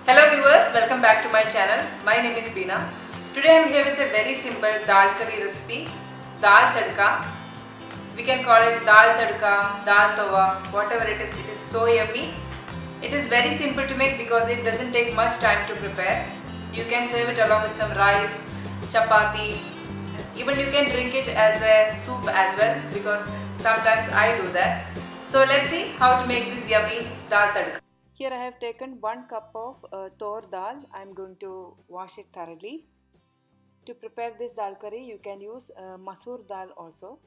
Hello viewers, welcome back to my channel. My name is Beena. Today I am here with a very simple dal curry recipe, Dal Tadka. We can call it Dal Tadka, Dal Thove, whatever it is so yummy. It is very simple to make because it doesn't take much time to prepare. You can serve it along with some rice, chapati, even you can drink it as a soup as well because sometimes I do that. So let's see how to make this yummy Dal Tadka. Here I have taken 1 cup of Tor Dal. I am going to wash it thoroughly. To prepare this dal curry, you can use masoor dal also.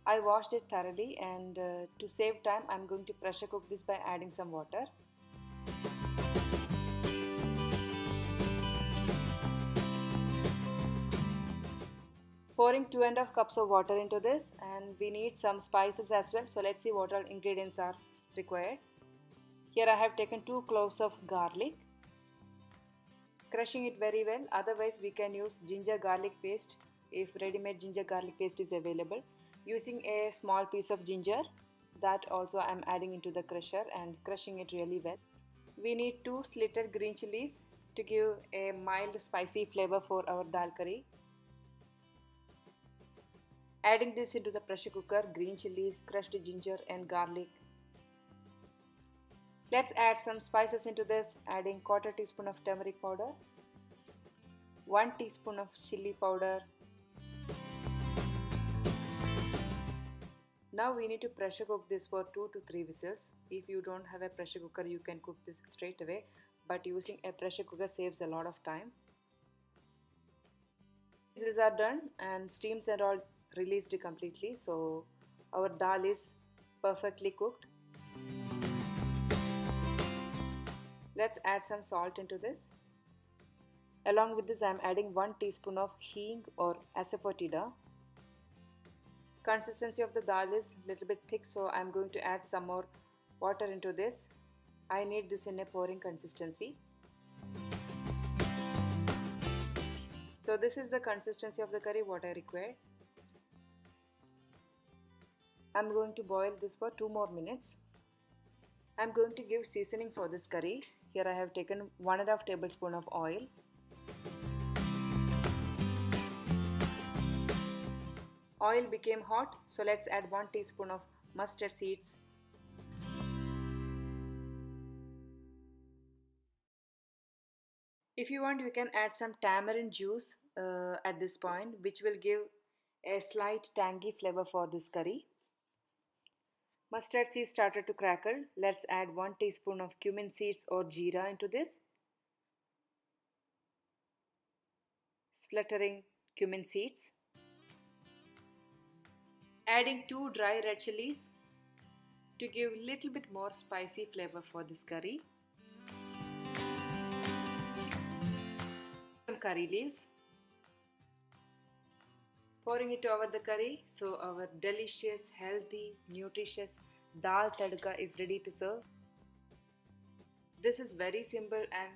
I washed it thoroughly, and to save time, I am going to pressure cook this by adding some water. Pouring 2.5 cups of water into this, and we need some spices as well. So let's see what all ingredients are required. Here I have taken 2 cloves of garlic, crushing it very well. Otherwise we can use ginger garlic paste if ready-made ginger garlic paste is available. Using a small piece of ginger, that also I am adding into the crusher and crushing it really well. We need 2 slitted green chilies to give a mild spicy flavor for our dal curry. Adding this into the pressure cooker, green chilies, crushed ginger and garlic. Let's add some spices into this, adding 1/4 teaspoon of turmeric powder, 1 teaspoon of chilli powder. Now we need to pressure cook this for 2 to 3 whistles. If you don't have a pressure cooker, you can cook this straight away, but using a pressure cooker saves a lot of time. These are done and steams are all released completely, so our dal is perfectly cooked. Let's add some salt into this. Along with this I am adding 1 teaspoon of HING or ASAFOETIDA. Consistency of the dal is a little bit thick, so I am going to add some more water into this. I need this in a pouring consistency. So this is the consistency of the curry what I require. I am going to boil this for 2 more minutes. I am going to give seasoning for this curry. Here I have taken 1.5 tablespoon of oil. Oil became hot, so let's add 1 teaspoon of mustard seeds. If you want, you can add some tamarind juice at this point, which will give a slight tangy flavor for this curry. Mustard seeds started to crackle. Let's add 1 teaspoon of cumin seeds or jeera into this. Spluttering cumin seeds. Adding 2 dry red chilies to give little bit more spicy flavor for this curry. Some curry leaves. Pouring it over the curry, so our delicious, healthy, nutritious Dal Tadka is ready to serve. This is very simple and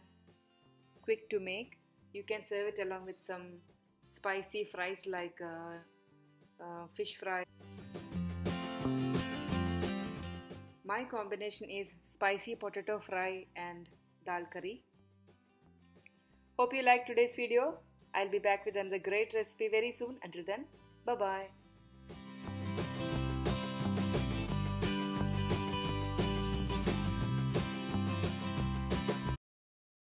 quick to make. You can serve it along with some spicy fries like fish fry. My combination is spicy potato fry and dal curry. Hope you liked today's video. I'll be back with another great recipe very soon. Until then, bye-bye.